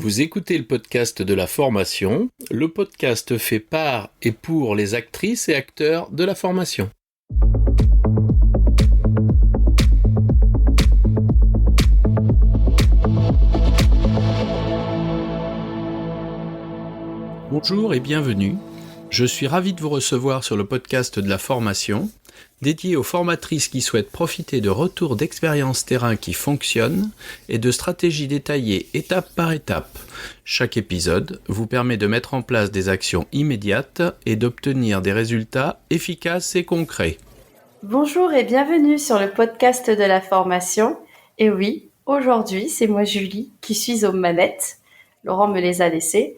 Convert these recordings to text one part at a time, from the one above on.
Vous écoutez le podcast de la formation, le podcast fait par et pour les actrices et acteurs de la formation. Bonjour et bienvenue. Je suis ravi de vous recevoir sur le podcast de la formation, dédié aux formatrices qui souhaitent profiter de retours d'expériences terrain qui fonctionnent et de stratégies détaillées étape par étape. Chaque épisode vous permet de mettre en place des actions immédiates et d'obtenir des résultats efficaces et concrets. Bonjour et bienvenue sur le podcast de la formation. Et oui, aujourd'hui, c'est moi Julie qui suis aux manettes. Laurent me les a laissées.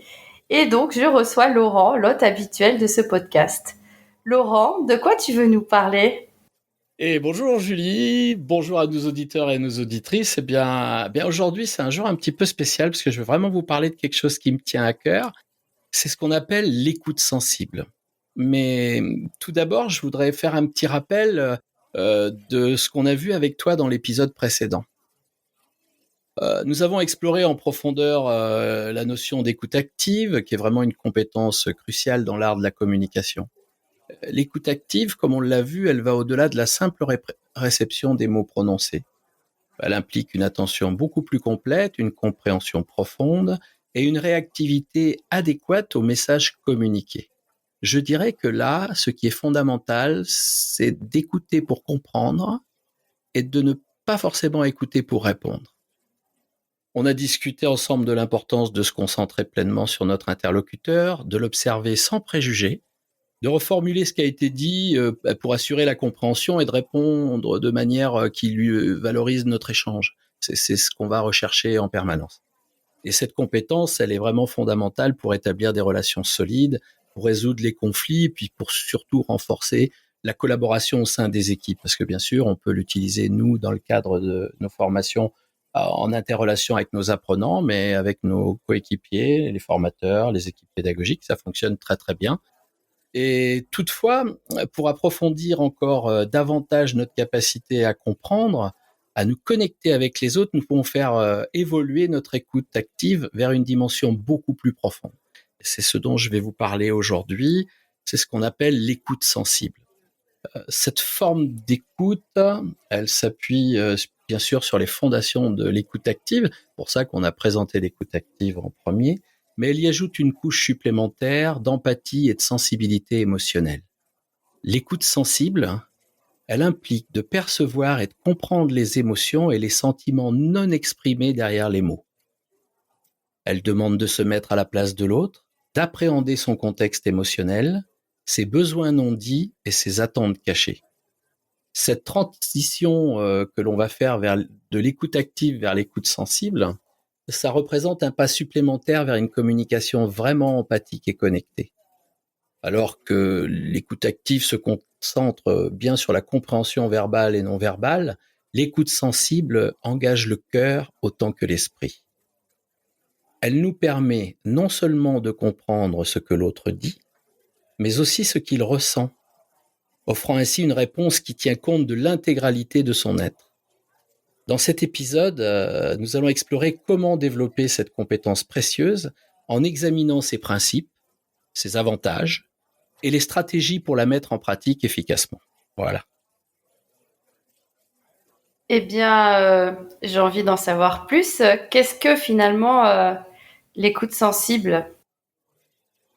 Et donc, je reçois Laurent, l'hôte habituel de ce podcast. Laurent, de quoi tu veux nous parler ? Et bonjour Julie, bonjour à nos auditeurs et nos auditrices. Eh bien aujourd'hui, c'est un jour un petit peu spécial parce que je veux vraiment vous parler de quelque chose qui me tient à cœur. C'est ce qu'on appelle l'écoute sensible. Mais tout d'abord, je voudrais faire un petit rappel de ce qu'on a vu avec toi dans l'épisode précédent. Nous avons exploré en profondeur la notion d'écoute active, qui est vraiment une compétence cruciale dans l'art de la communication. L'écoute active, comme on l'a vu, elle va au-delà de la simple réception des mots prononcés. Elle implique une attention beaucoup plus complète, une compréhension profonde et une réactivité adéquate aux messages communiqués. Je dirais que là, ce qui est fondamental, c'est d'écouter pour comprendre et de ne pas forcément écouter pour répondre. On a discuté ensemble de l'importance de se concentrer pleinement sur notre interlocuteur, de l'observer sans préjugés, de reformuler ce qui a été dit pour assurer la compréhension et de répondre de manière qui lui valorise notre échange. C'est ce qu'on va rechercher en permanence. Et cette compétence, elle est vraiment fondamentale pour établir des relations solides, pour résoudre les conflits, puis pour surtout renforcer la collaboration au sein des équipes. Parce que bien sûr, on peut l'utiliser, nous, dans le cadre de nos formations, en interrelation avec nos apprenants, mais avec nos coéquipiers, les formateurs, les équipes pédagogiques, ça fonctionne très très bien. Et toutefois, pour approfondir encore davantage notre capacité à comprendre, à nous connecter avec les autres, nous pouvons faire évoluer notre écoute active vers une dimension beaucoup plus profonde. C'est ce dont je vais vous parler aujourd'hui. C'est ce qu'on appelle l'écoute sensible. Cette forme d'écoute, elle s'appuie bien sûr sur les fondations de l'écoute active. C'est pour ça qu'on a présenté l'écoute active en premier. Mais elle y ajoute une couche supplémentaire d'empathie et de sensibilité émotionnelle. L'écoute sensible, elle implique de percevoir et de comprendre les émotions et les sentiments non exprimés derrière les mots. Elle demande de se mettre à la place de l'autre, d'appréhender son contexte émotionnel, ses besoins non dits et ses attentes cachées. Cette transition que l'on va faire de l'écoute active vers l'écoute sensible, ça représente un pas supplémentaire vers une communication vraiment empathique et connectée. Alors que l'écoute active se concentre bien sur la compréhension verbale et non verbale, l'écoute sensible engage le cœur autant que l'esprit. Elle nous permet non seulement de comprendre ce que l'autre dit, mais aussi ce qu'il ressent, offrant ainsi une réponse qui tient compte de l'intégralité de son être. Dans cet épisode, nous allons explorer comment développer cette compétence précieuse en examinant ses principes, ses avantages et les stratégies pour la mettre en pratique efficacement. Voilà. Eh bien, j'ai envie d'en savoir plus. Qu'est-ce que finalement l'écoute sensible ?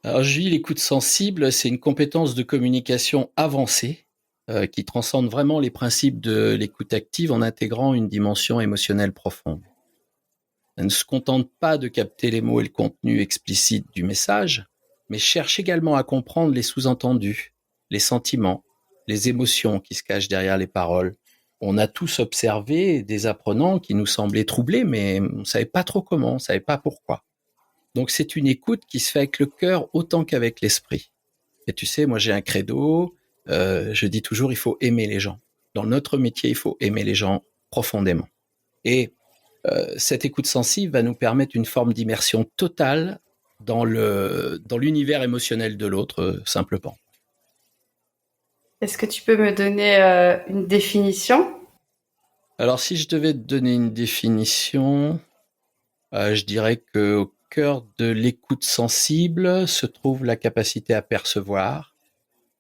Alors, je dis l'écoute sensible, c'est une compétence de communication avancée qui transcende vraiment les principes de l'écoute active en intégrant une dimension émotionnelle profonde. Elle ne se contente pas de capter les mots et le contenu explicite du message, mais cherche également à comprendre les sous-entendus, les sentiments, les émotions qui se cachent derrière les paroles. On a tous observé des apprenants qui nous semblaient troublés, mais on ne savait pas trop comment, on ne savait pas pourquoi. Donc c'est une écoute qui se fait avec le cœur autant qu'avec l'esprit. Et tu sais, moi j'ai un credo, je dis toujours il faut aimer les gens. Dans notre métier, il faut aimer les gens profondément. Et cette écoute sensible va nous permettre une forme d'immersion totale dans l'univers émotionnel de l'autre, simplement. Est-ce que tu peux me donner une définition ? Alors si je devais te donner une définition, Je dirais qu'au cœur de l'écoute sensible se trouve la capacité à percevoir,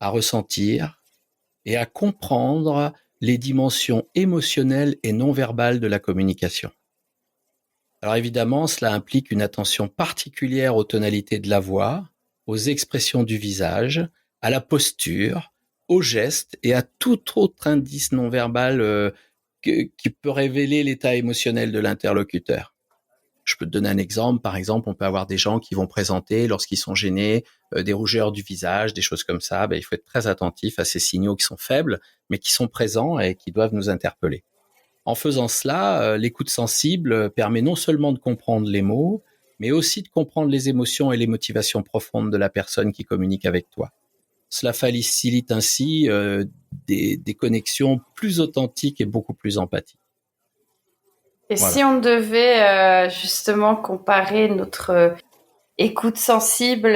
à ressentir et à comprendre les dimensions émotionnelles et non verbales de la communication. Alors évidemment, cela implique une attention particulière aux tonalités de la voix, aux expressions du visage, à la posture, aux gestes et à tout autre indice non verbal qui peut révéler l'état émotionnel de l'interlocuteur. Je peux te donner un exemple. Par exemple, on peut avoir des gens qui vont présenter, lorsqu'ils sont gênés, des rougeurs du visage, des choses comme ça. Il faut être très attentif à ces signaux qui sont faibles, mais qui sont présents et qui doivent nous interpeller. En faisant cela, l'écoute sensible permet non seulement de comprendre les mots, mais aussi de comprendre les émotions et les motivations profondes de la personne qui communique avec toi. Cela facilite ainsi des connexions plus authentiques et beaucoup plus empathiques. Et Voilà. si on devait justement comparer notre écoute sensible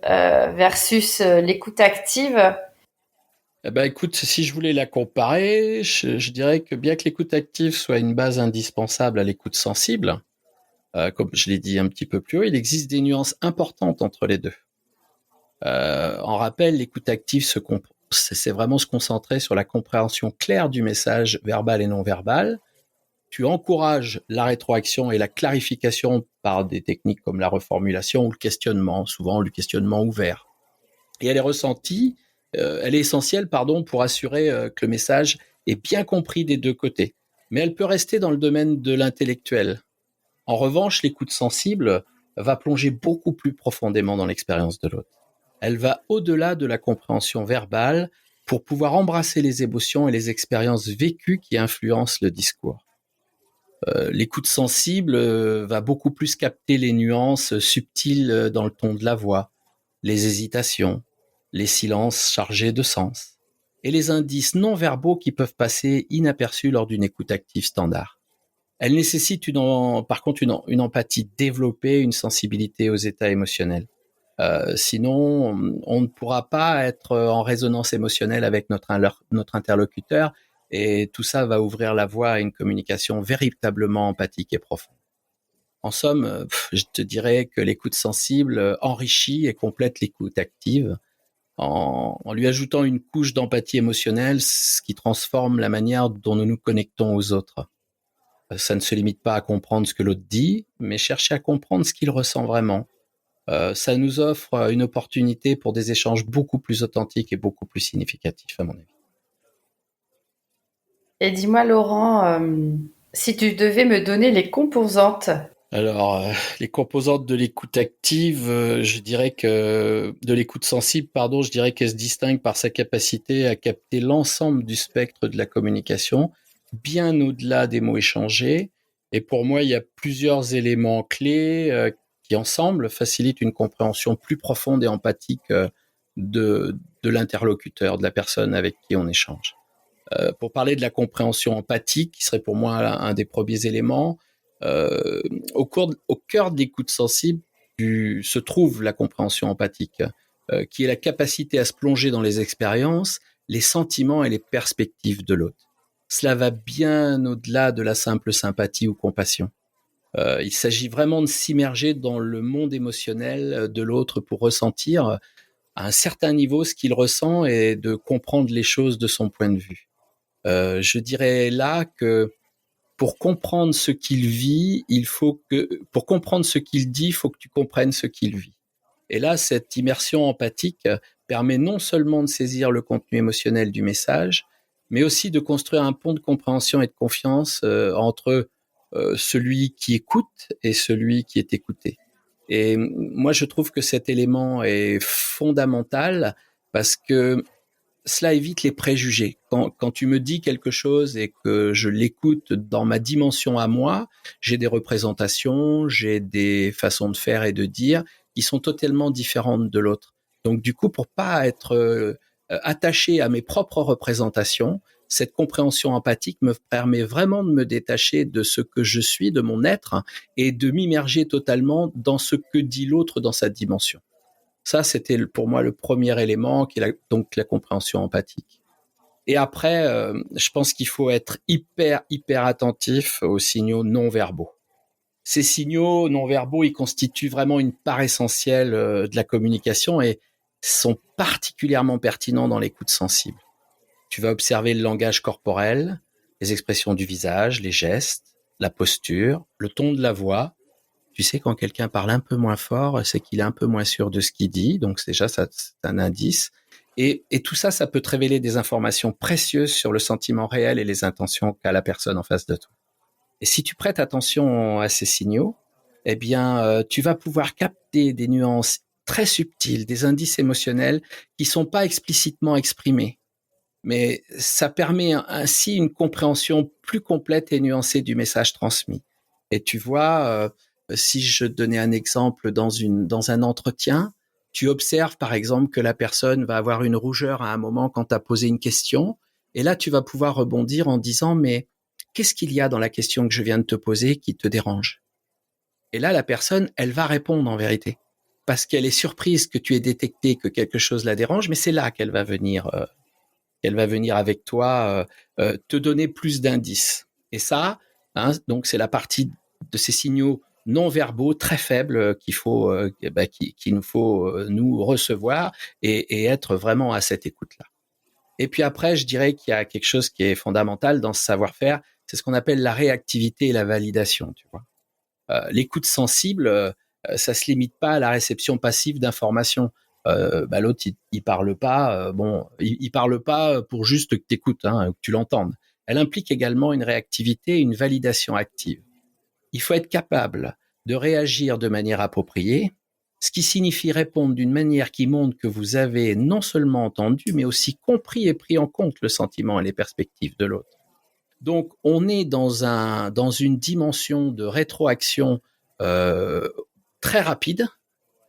versus l'écoute active. Écoute, si je voulais la comparer, je dirais que bien que l'écoute active soit une base indispensable à l'écoute sensible, comme je l'ai dit un petit peu plus haut, il existe des nuances importantes entre les deux. En rappel, l'écoute active c'est vraiment se concentrer sur la compréhension claire du message verbal et non verbal. Tu encourages la rétroaction et la clarification par des techniques comme la reformulation ou le questionnement, souvent le questionnement ouvert. Et elle est essentielle, pour assurer que le message est bien compris des deux côtés. Mais elle peut rester dans le domaine de l'intellectuel. En revanche, l'écoute sensible va plonger beaucoup plus profondément dans l'expérience de l'autre. Elle va au-delà de la compréhension verbale pour pouvoir embrasser les émotions et les expériences vécues qui influencent le discours. L'écoute sensible va beaucoup plus capter les nuances subtiles dans le ton de la voix, les hésitations, les silences chargés de sens, et les indices non verbaux qui peuvent passer inaperçus lors d'une écoute active standard. Elle nécessite par contre une empathie développée, une sensibilité aux états émotionnels. Sinon, on ne pourra pas être en résonance émotionnelle avec notre interlocuteur, et tout ça va ouvrir la voie à une communication véritablement empathique et profonde. En somme, je te dirais que l'écoute sensible enrichit et complète l'écoute active en lui ajoutant une couche d'empathie émotionnelle, ce qui transforme la manière dont nous nous connectons aux autres. Ça ne se limite pas à comprendre ce que l'autre dit, mais chercher à comprendre ce qu'il ressent vraiment. Ça nous offre une opportunité pour des échanges beaucoup plus authentiques et beaucoup plus significatifs, à mon avis. Et dis-moi, Laurent, si tu devais me donner les composantes. Alors, les composantes de l'écoute active, je dirais que de l'écoute sensible, je dirais qu'elle se distingue par sa capacité à capter l'ensemble du spectre de la communication, bien au-delà des mots échangés. Et pour moi, il y a plusieurs éléments clés qui, ensemble, facilitent une compréhension plus profonde et empathique de l'interlocuteur, de la personne avec qui on échange. Pour parler de la compréhension empathique, qui serait pour moi un des premiers éléments, au cœur de l'écoute sensible se trouve la compréhension empathique, qui est la capacité à se plonger dans les expériences, les sentiments et les perspectives de l'autre. Cela va bien au-delà de la simple sympathie ou compassion. Il s'agit vraiment de s'immerger dans le monde émotionnel de l'autre pour ressentir à un certain niveau ce qu'il ressent et de comprendre les choses de son point de vue. Je dirais là que pour comprendre ce qu'il vit, pour comprendre ce qu'il dit, il faut que tu comprennes ce qu'il vit. Et là, cette immersion empathique permet non seulement de saisir le contenu émotionnel du message, mais aussi de construire un pont de compréhension et de confiance entre celui qui écoute et celui qui est écouté. Et moi, je trouve que cet élément est fondamental parce que cela évite les préjugés. Quand tu me dis quelque chose et que je l'écoute dans ma dimension à moi, j'ai des représentations, j'ai des façons de faire et de dire qui sont totalement différentes de l'autre. Donc du coup, pour pas être attaché à mes propres représentations, cette compréhension empathique me permet vraiment de me détacher de ce que je suis, de mon être, et de m'immerger totalement dans ce que dit l'autre dans sa dimension. Ça, c'était pour moi le premier élément, qui est donc la compréhension empathique. Et après, je pense qu'il faut être hyper attentif aux signaux non verbaux. Ces signaux non-verbaux, ils constituent vraiment une part essentielle de la communication et sont particulièrement pertinents dans l'écoute sensible. Tu vas observer le langage corporel, les expressions du visage, les gestes, la posture, le ton de la voix. Tu sais, quand quelqu'un parle un peu moins fort, c'est qu'il est un peu moins sûr de ce qu'il dit. Donc déjà, ça, c'est un indice. Et tout ça, ça peut te révéler des informations précieuses sur le sentiment réel et les intentions qu'a la personne en face de toi. Et si tu prêtes attention à ces signaux, eh bien, tu vas pouvoir capter des nuances très subtiles, des indices émotionnels qui sont pas explicitement exprimés. Mais ça permet ainsi une compréhension plus complète et nuancée du message transmis. Et tu vois, si je donnais un exemple dans un entretien, tu observes par exemple que la personne va avoir une rougeur à un moment quand tu as posé une question, et là tu vas pouvoir rebondir en disant mais qu'est-ce qu'il y a dans la question que je viens de te poser qui te dérange? Et là la personne, elle va répondre en vérité, parce qu'elle est surprise que tu aies détecté que quelque chose la dérange, mais c'est là qu'elle va venir avec toi te donner plus d'indices. Et ça, hein, donc c'est la partie de ces signaux non verbaux très faibles qu'il nous faut nous recevoir et être vraiment à cette écoute-là. Et puis après, je dirais qu'il y a quelque chose qui est fondamental dans ce savoir-faire, c'est ce qu'on appelle la réactivité et la validation. Tu vois, l'écoute sensible, ça se limite pas à la réception passive d'informations. L'autre il parle pas, il parle pas pour juste que t'écoutes, hein, que tu l'entendes. Elle implique également une réactivité et une validation active. Il faut être capable de réagir de manière appropriée, ce qui signifie répondre d'une manière qui montre que vous avez non seulement entendu, mais aussi compris et pris en compte le sentiment et les perspectives de l'autre. Donc, on est dans une dimension de rétroaction euh, très rapide,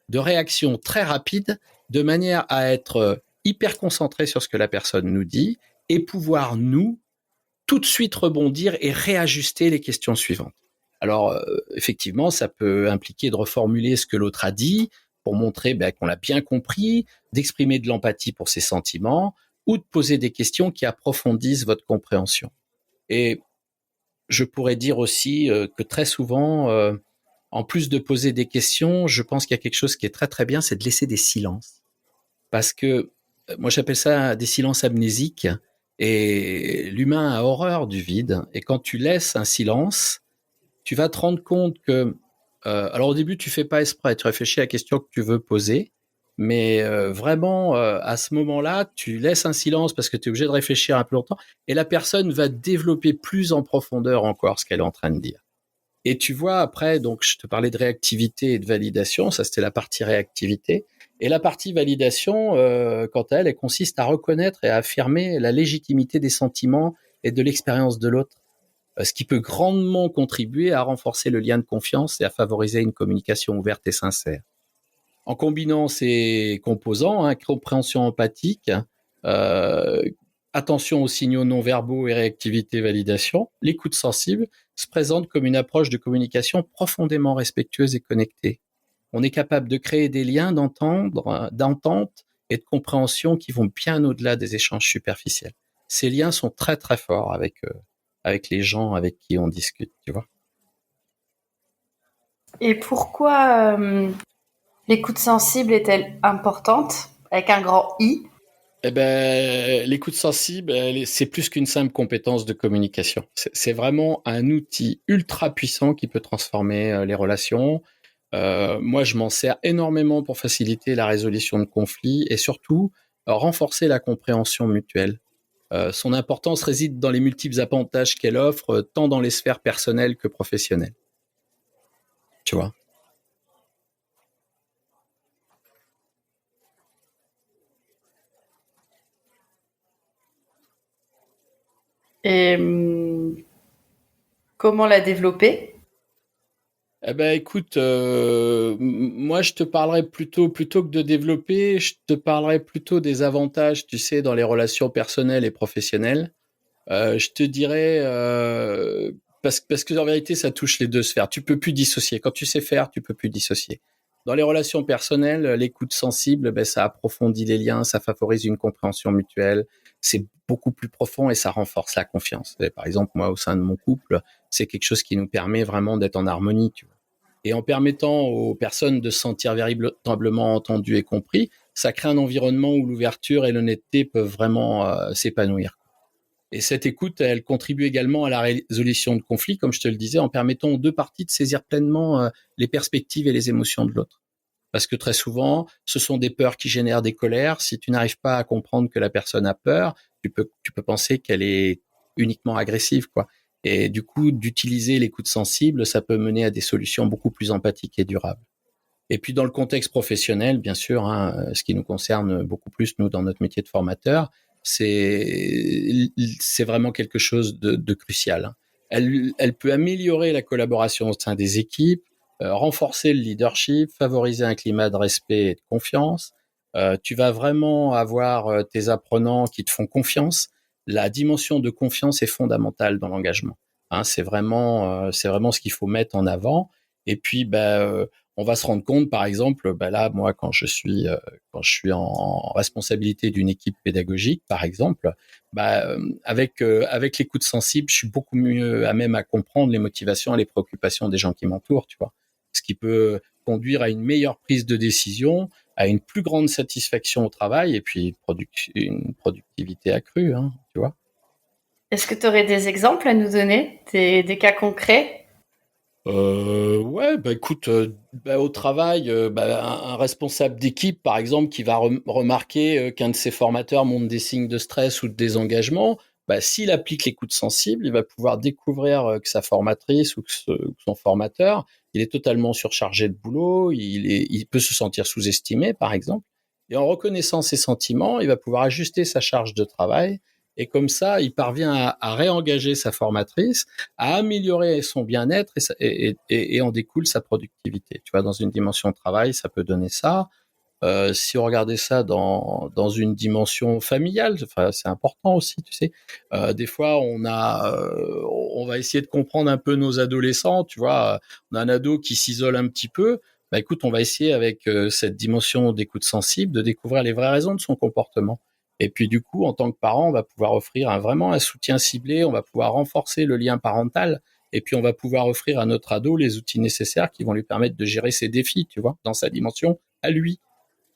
de réaction très rapide, de manière à être hyper concentré sur ce que la personne nous dit et pouvoir, nous, tout de suite rebondir et réajuster les questions suivantes. Alors, effectivement, ça peut impliquer de reformuler ce que l'autre a dit pour montrer qu'on l'a bien compris, d'exprimer de l'empathie pour ses sentiments ou de poser des questions qui approfondissent votre compréhension. Et je pourrais dire aussi que très souvent, en plus de poser des questions, je pense qu'il y a quelque chose qui est très très bien, c'est de laisser des silences. Parce que moi j'appelle ça des silences amnésiques et l'humain a horreur du vide. Et quand tu laisses un silence, tu vas te rendre compte que, alors au début tu fais pas exprès, tu réfléchis à la question que tu veux poser, mais vraiment à ce moment-là, tu laisses un silence parce que tu es obligé de réfléchir un peu longtemps et la personne va développer plus en profondeur encore ce qu'elle est en train de dire. Et tu vois, après, donc, je te parlais de réactivité et de validation. Ça, c'était la partie réactivité. Et la partie validation, quant à elle, elle consiste à reconnaître et à affirmer la légitimité des sentiments et de l'expérience de l'autre, ce qui peut grandement contribuer à renforcer le lien de confiance et à favoriser une communication ouverte et sincère. En combinant ces composants, hein, compréhension empathique, euh, attention aux signaux non verbaux et réactivité validation, l'écoute sensible se présente comme une approche de communication profondément respectueuse et connectée. On est capable de créer des liens d'entente et de compréhension qui vont bien au-delà des échanges superficiels. Ces liens sont très très forts avec les gens avec qui on discute, tu vois. Et pourquoi l'écoute sensible est-elle importante avec un grand I? Eh l'écoute sensible, c'est plus qu'une simple compétence de communication. C'est vraiment un outil ultra puissant qui peut transformer les relations. Moi, je m'en sers énormément pour faciliter la résolution de conflits et surtout renforcer la compréhension mutuelle. Son importance réside dans les multiples avantages qu'elle offre, tant dans les sphères personnelles que professionnelles. Tu vois? Et comment la développer? Eh ben, écoute, moi, je te parlerais plutôt que de développer, je te parlerais plutôt des avantages, tu sais, dans les relations personnelles et professionnelles. Je te dirais, parce que en vérité, ça touche les deux sphères. Tu peux plus dissocier. Quand tu sais faire, tu peux plus dissocier. Dans les relations personnelles, l'écoute sensible, ça approfondit les liens, ça favorise une compréhension mutuelle, c'est beaucoup plus profond et ça renforce la confiance. Et par exemple, moi, au sein de mon couple, c'est quelque chose qui nous permet vraiment d'être en harmonie, tu vois. Et en permettant aux personnes de se sentir véritablement entendues et compris, ça crée un environnement où l'ouverture et l'honnêteté peuvent vraiment s'épanouir. Et cette écoute, elle contribue également à la résolution de conflits, comme je te le disais, en permettant aux deux parties de saisir pleinement les perspectives et les émotions de l'autre. Parce que très souvent, ce sont des peurs qui génèrent des colères. Si tu n'arrives pas à comprendre que la personne a peur, tu peux penser qu'elle est uniquement agressive, quoi. Et du coup, d'utiliser l'écoute sensible, ça peut mener à des solutions beaucoup plus empathiques et durables. Et puis dans le contexte professionnel, bien sûr, hein, ce qui nous concerne beaucoup plus, nous, dans notre métier de formateur, c'est vraiment quelque chose de crucial, hein. Elle peut améliorer la collaboration au sein des équipes, renforcer le leadership, favoriser un climat de respect et de confiance. Tu vas vraiment avoir tes apprenants qui te font confiance. La dimension de confiance est fondamentale dans l'engagement, hein. C'est vraiment ce qu'il faut mettre en avant. Et puis, on va se rendre compte, par exemple, là, moi, quand je suis en responsabilité d'une équipe pédagogique, par exemple, avec l'écoute sensible, je suis beaucoup mieux à même à comprendre les motivations et les préoccupations des gens qui m'entourent, tu vois. Ce qui peut conduire à une meilleure prise de décision, à une plus grande satisfaction au travail et puis une productivité accrue, hein, tu vois. Est-ce que tu aurais des exemples à nous donner, des cas concrets? Ouais, écoute, au travail, un responsable d'équipe, par exemple, qui va remarquer qu'un de ses formateurs montre des signes de stress ou de désengagement, s'il applique l'écoute sensible, il va pouvoir découvrir que sa formatrice ou que son formateur, il est totalement surchargé de boulot, il peut se sentir sous-estimé, par exemple. Et en reconnaissant ses sentiments, il va pouvoir ajuster sa charge de travail. Et comme ça, il parvient à réengager sa formatrice, à améliorer son bien-être et en découle sa productivité. Tu vois, dans une dimension de travail, ça peut donner ça. Si on regardait ça dans une dimension familiale, enfin, c'est important aussi, tu sais. Des fois, on va essayer de comprendre un peu nos adolescents, tu vois. On a un ado qui s'isole un petit peu. Écoute, on va essayer avec cette dimension d'écoute sensible de découvrir les vraies raisons de son comportement. Et puis du coup, en tant que parent, on va pouvoir offrir vraiment un soutien ciblé, on va pouvoir renforcer le lien parental, et puis on va pouvoir offrir à notre ado les outils nécessaires qui vont lui permettre de gérer ses défis, tu vois, dans sa dimension à lui.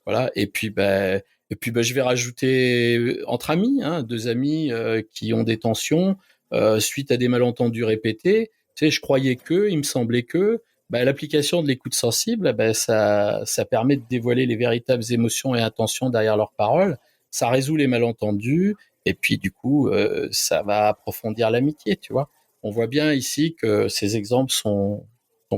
Voilà. Et puis, je vais rajouter entre amis, hein, deux amis qui ont des tensions suite à des malentendus répétés. Tu sais, je croyais que, il me semblait que, l'application de l'écoute sensible, ça permet de dévoiler les véritables émotions et intentions derrière leurs paroles. Ça résout les malentendus et puis du coup, ça va approfondir l'amitié, tu vois. On voit bien ici que ces exemples sont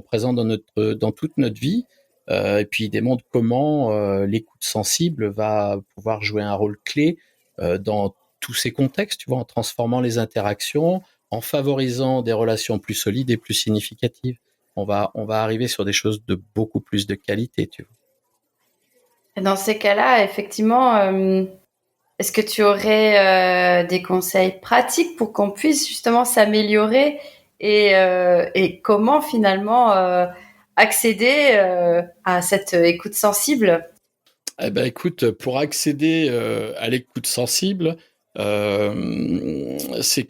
présents dans toute notre vie. Et puis il démontre comment l'écoute sensible va pouvoir jouer un rôle clé dans tous ces contextes, tu vois, en transformant les interactions, en favorisant des relations plus solides et plus significatives. On va arriver sur des choses de beaucoup plus de qualité, tu vois. Dans ces cas-là, effectivement, est-ce que tu aurais des conseils pratiques pour qu'on puisse justement s'améliorer et comment finalement accéder à cette écoute sensible? Eh ben, écoute, pour accéder à l'écoute sensible, c'est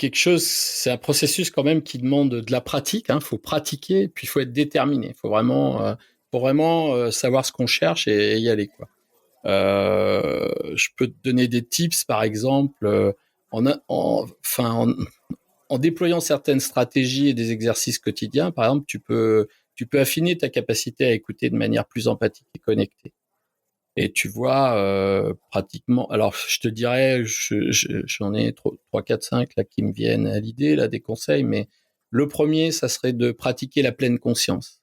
un processus quand même qui demande de la pratique, hein. Faut pratiquer, puis il faut être déterminé. Faut vraiment savoir ce qu'on cherche et y aller, quoi. Je peux te donner des tips, par exemple, en déployant certaines stratégies et des exercices quotidiens. Par exemple, tu peux affiner ta capacité à écouter de manière plus empathique et connectée. Et tu vois, pratiquement, alors je te dirais, j'en ai 3, 4, 5 là qui me viennent à l'idée, là, des conseils, mais le premier, ça serait de pratiquer la pleine conscience.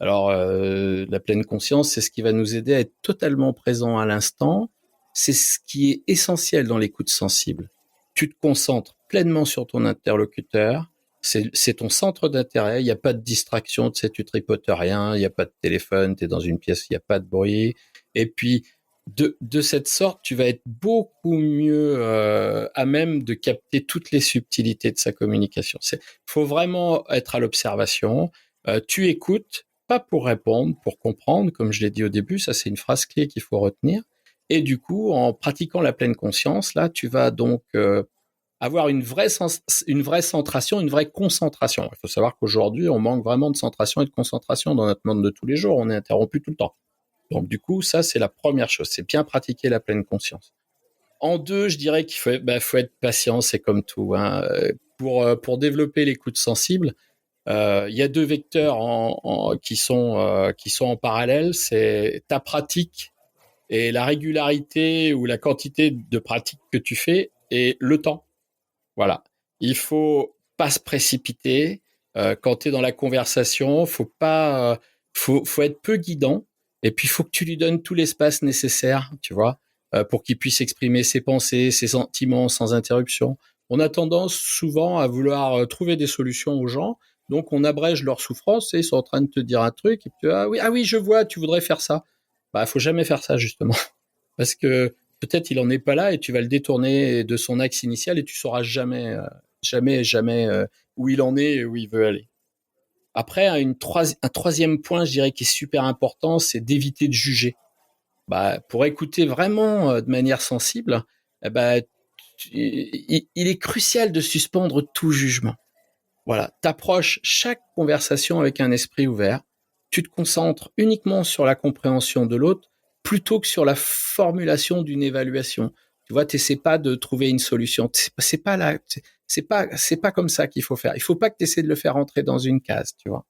Alors, la pleine conscience, c'est ce qui va nous aider à être totalement présent à l'instant. C'est ce qui est essentiel dans l'écoute sensible. Tu te concentres pleinement sur ton interlocuteur. C'est ton centre d'intérêt. Il n'y a pas de distraction. Tu sais, tu tripotes rien. Il n'y a pas de téléphone. Tu es dans une pièce. Il n'y a pas de bruit. Et puis, de cette sorte, tu vas être beaucoup mieux à même de capter toutes les subtilités de sa communication. Faut vraiment être à l'observation. Tu écoutes, pas pour répondre, pour comprendre, comme je l'ai dit au début, ça c'est une phrase clé qu'il faut retenir. Et du coup, en pratiquant la pleine conscience, là, tu vas donc avoir une vraie centration, une vraie concentration. Il faut savoir qu'aujourd'hui, on manque vraiment de centration et de concentration dans notre monde de tous les jours. On est interrompu tout le temps. Donc, du coup, ça, c'est la première chose. C'est bien pratiquer la pleine conscience. En deux, je dirais qu'il faut être patient. C'est comme tout. Hein. Pour développer l'écoute sensible, il y a deux vecteurs qui sont en parallèle. C'est ta pratique et la régularité ou la quantité de pratique que tu fais et le temps. Voilà. Il faut pas se précipiter. Quand tu es dans la conversation, faut être peu guidant. Et puis, il faut que tu lui donnes tout l'espace nécessaire, tu vois, pour qu'il puisse exprimer ses pensées, ses sentiments sans interruption. On a tendance souvent à vouloir trouver des solutions aux gens. Donc, on abrège leur souffrance et ils sont en train de te dire un truc. Et puis, ah oui, je vois, tu voudrais faire ça. Bah, faut jamais faire ça, justement. Parce que peut-être il en est pas là et tu vas le détourner de son axe initial et tu sauras jamais où il en est et où il veut aller. Après, un troisième point, je dirais, qui est super important, c'est d'éviter de juger. Bah, pour écouter vraiment de manière sensible, il est crucial de suspendre tout jugement. Voilà, t'approches chaque conversation avec un esprit ouvert, tu te concentres uniquement sur la compréhension de l'autre plutôt que sur la formulation d'une évaluation. Tu vois, t'essaies pas de trouver une solution. C'est pas comme ça qu'il faut faire. Il faut pas que tu essaies de le faire rentrer dans une case, tu vois.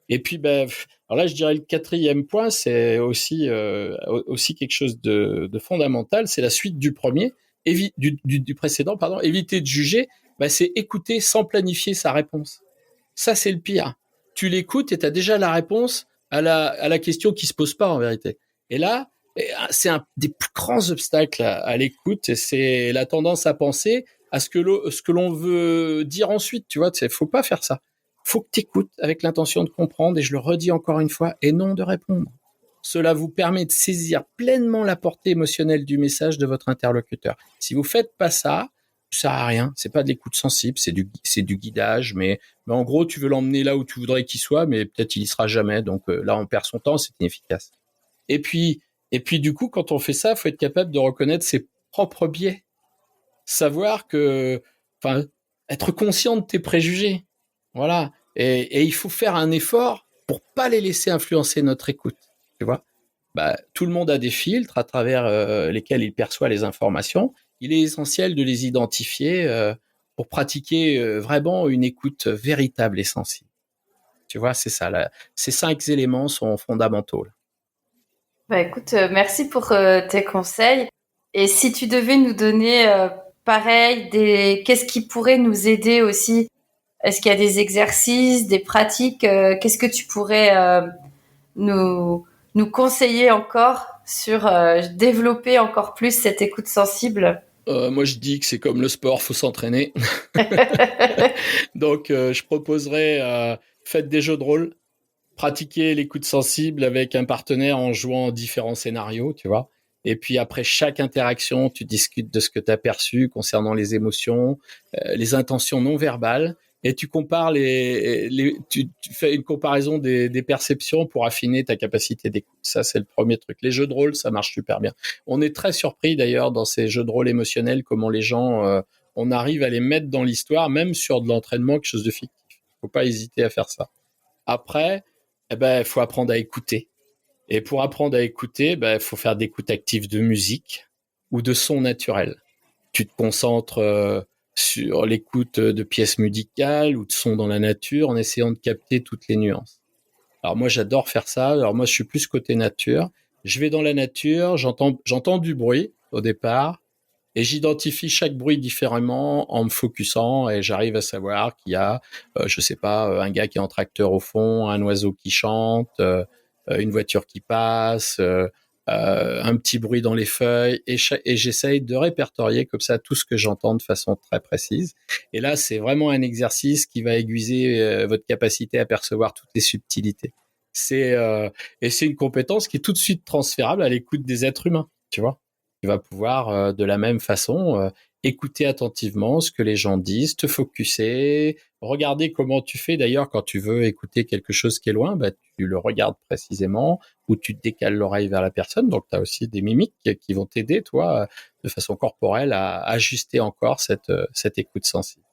Et puis, alors là, je dirais le quatrième point, c'est aussi quelque chose de fondamental. C'est la suite du premier, du précédent, pardon. Éviter de juger, c'est écouter sans planifier sa réponse. Ça, c'est le pire. Tu l'écoutes et tu as déjà la réponse à la question qui se pose pas en vérité. Et là, c'est un des plus grands obstacles à l'écoute, et c'est la tendance à penser à ce que l'on veut dire ensuite. Tu vois, faut pas faire ça. Faut que tu écoutes avec l'intention de comprendre, et je le redis encore une fois, et non de répondre. Cela vous permet de saisir pleinement la portée émotionnelle du message de votre interlocuteur. Si vous faites pas ça, ça sert à rien. C'est pas de l'écoute sensible, c'est du guidage, mais en gros, tu veux l'emmener là où tu voudrais qu'il soit, mais peut-être il y sera jamais. Donc là, on perd son temps, c'est inefficace. Et puis, du coup, quand on fait ça, faut être capable de reconnaître ses propres biais. Savoir être conscient de tes préjugés. Voilà. Et il faut faire un effort pour pas les laisser influencer notre écoute. Tu vois? Tout le monde a des filtres à travers lesquels il perçoit les informations. Il est essentiel de les identifier pour pratiquer vraiment une écoute véritable et sensible. Tu vois, c'est ça. Ces 5 éléments sont fondamentaux. Écoute, merci pour tes conseils. Et si tu devais nous donner, pareil, qu'est-ce qui pourrait nous aider aussi? Est-ce qu'il y a des exercices, des pratiques? Qu'est-ce que tu pourrais nous, nous conseiller encore sur développer encore plus cette écoute sensible? Moi, je dis que c'est comme le sport, faut s'entraîner. Donc, je proposerais, faites des jeux de rôle, pratiquez l'écoute sensible avec un partenaire en jouant différents scénarios, tu vois. Et puis après chaque interaction, tu discutes de ce que tu as perçu concernant les émotions, les intentions non verbales, et tu compares tu fais une comparaison des perceptions pour affiner ta capacité d'écoute. Ça, c'est le premier truc. Les jeux de rôle, ça marche super bien. On est très surpris d'ailleurs dans ces jeux de rôle émotionnels comment les gens, on arrive à les mettre dans l'histoire, même sur de l'entraînement, quelque chose de fictif. Faut pas hésiter à faire ça. Après, faut apprendre à écouter. Et pour apprendre à écouter, faut faire d'écoute active de musique ou de sons naturels. Tu te concentres sur l'écoute de pièces musicales ou de sons dans la nature en essayant de capter toutes les nuances. Alors moi, j'adore faire ça. Alors moi, je suis plus côté nature. Je vais dans la nature, j'entends du bruit au départ et j'identifie chaque bruit différemment en me focusant et j'arrive à savoir qu'il y a, je sais pas, un gars qui est en tracteur au fond, un oiseau qui chante, une voiture qui passe, un petit bruit dans les feuilles et j'essaye de répertorier comme ça tout ce que j'entends de façon très précise. Et là, c'est vraiment un exercice qui va aiguiser votre capacité à percevoir toutes les subtilités. Et c'est une compétence qui est tout de suite transférable à l'écoute des êtres humains, tu vois. Tu vas pouvoir de la même façon écouter attentivement ce que les gens disent, te focuser, Regarder comment tu fais d'ailleurs quand tu veux écouter quelque chose qui est loin, tu le regardes précisément ou tu décales l'oreille vers la personne. Donc, tu as aussi des mimiques qui vont t'aider, toi, de façon corporelle, à ajuster encore cette écoute sensible.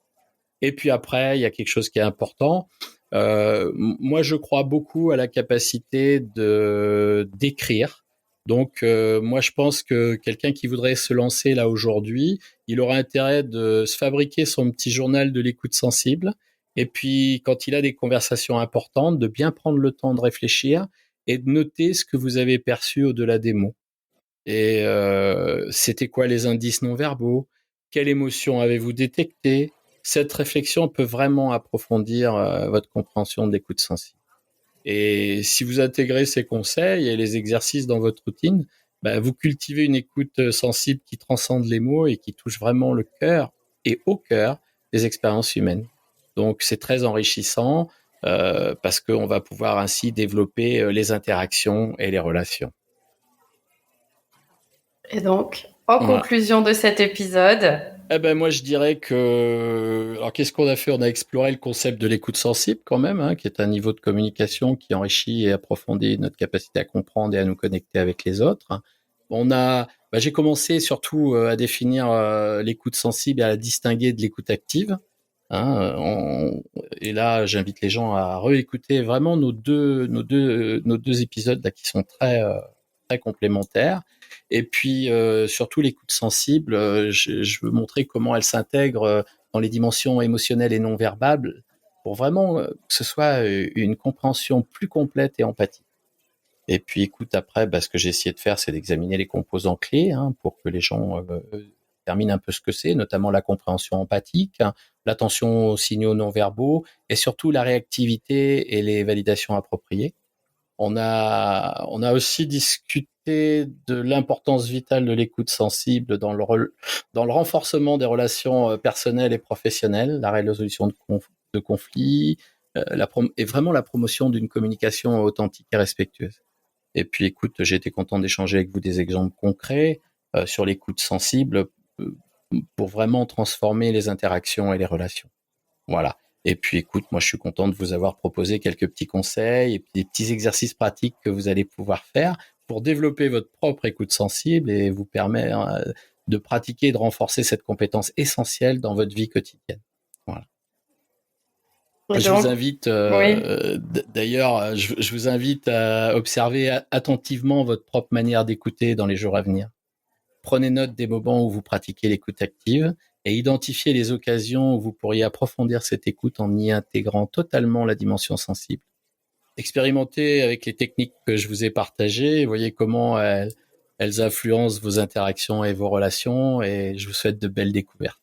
Et puis après, il y a quelque chose qui est important. Moi, je crois beaucoup à la capacité d'écrire. Donc, moi, je pense que quelqu'un qui voudrait se lancer là aujourd'hui, il aura intérêt de se fabriquer son petit journal de l'écoute sensible. Et puis, quand il a des conversations importantes, de bien prendre le temps de réfléchir et de noter ce que vous avez perçu au-delà des mots. Et c'était quoi les indices non verbaux? Quelle émotion avez-vous détecté? Cette réflexion peut vraiment approfondir votre compréhension de l'écoute sensible. Et si vous intégrez ces conseils et les exercices dans votre routine, vous cultivez une écoute sensible qui transcende les mots et qui touche vraiment le cœur et au cœur des expériences humaines. Donc c'est très enrichissant parce qu'on va pouvoir ainsi développer les interactions et les relations. Et donc, en conclusion de cet épisode... moi, je dirais que... Alors, qu'est-ce qu'on a fait? On a exploré le concept de l'écoute sensible quand même, qui est un niveau de communication qui enrichit et approfondit notre capacité à comprendre et à nous connecter avec les autres. J'ai commencé surtout à définir l'écoute sensible et à la distinguer de l'écoute active. Et là, j'invite les gens à réécouter vraiment nos deux épisodes là qui sont très très complémentaires. Et puis surtout l'écoute sensible, je veux montrer comment elle s'intègre dans les dimensions émotionnelles et non verbales pour vraiment que ce soit une compréhension plus complète et empathique. Et puis écoute, après, ce que j'ai essayé de faire, c'est d'examiner les composants clés pour que les gens déterminent un peu ce que c'est, notamment la compréhension empathique, l'attention aux signaux non verbaux et surtout la réactivité et les validations appropriées. On a aussi discuté de l'importance vitale de l'écoute sensible dans le renforcement des relations personnelles et professionnelles, la résolution de conflits, et vraiment la promotion d'une communication authentique et respectueuse. Et puis, écoute, j'ai été content d'échanger avec vous des exemples concrets sur l'écoute sensible pour vraiment transformer les interactions et les relations. Voilà. Et puis, écoute, moi, je suis content de vous avoir proposé quelques petits conseils et puis des petits exercices pratiques que vous allez pouvoir faire pour développer votre propre écoute sensible et vous permettre de pratiquer et de renforcer cette compétence essentielle dans votre vie quotidienne. Voilà. Je vous invite, d'ailleurs, je vous invite à observer attentivement votre propre manière d'écouter dans les jours à venir. Prenez note des moments où vous pratiquez l'écoute active et identifiez les occasions où vous pourriez approfondir cette écoute en y intégrant totalement la dimension sensible. Expérimentez avec les techniques que je vous ai partagées et voyez comment elles influencent vos interactions et vos relations et je vous souhaite de belles découvertes.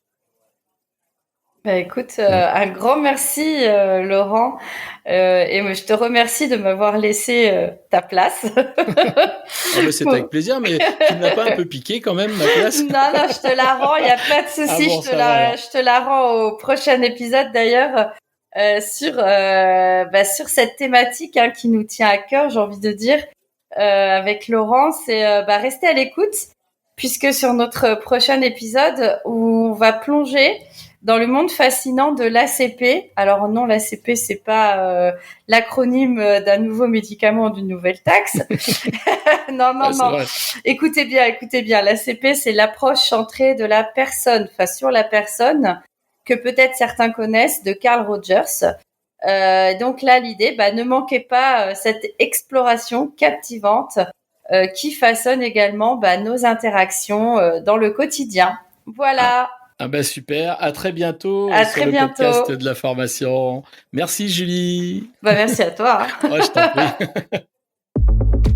Écoute, un grand merci Laurent et je te remercie de m'avoir laissé ta place. C'est avec plaisir, mais tu ne m'as pas un peu piqué quand même ma place? Non, je te la rends, il n'y a pas de souci, je te la rends au prochain épisode d'ailleurs sur cette thématique qui nous tient à cœur, j'ai envie de dire, avec Laurent, c'est rester à l'écoute puisque sur notre prochain épisode où on va plonger dans le monde fascinant de l'ACP. Alors non, l'ACP, c'est pas l'acronyme d'un nouveau médicament ou d'une nouvelle taxe. non. Vrai. Écoutez bien. L'ACP, c'est l'approche centrée de la personne, sur la personne, que peut-être certains connaissent, de Carl Rogers. Donc là, l'idée, ne manquez pas cette exploration captivante qui façonne également nos interactions dans le quotidien. Voilà. Super, à très bientôt sur le podcast de la formation. Merci Julie. Merci à toi. Je t'en prie.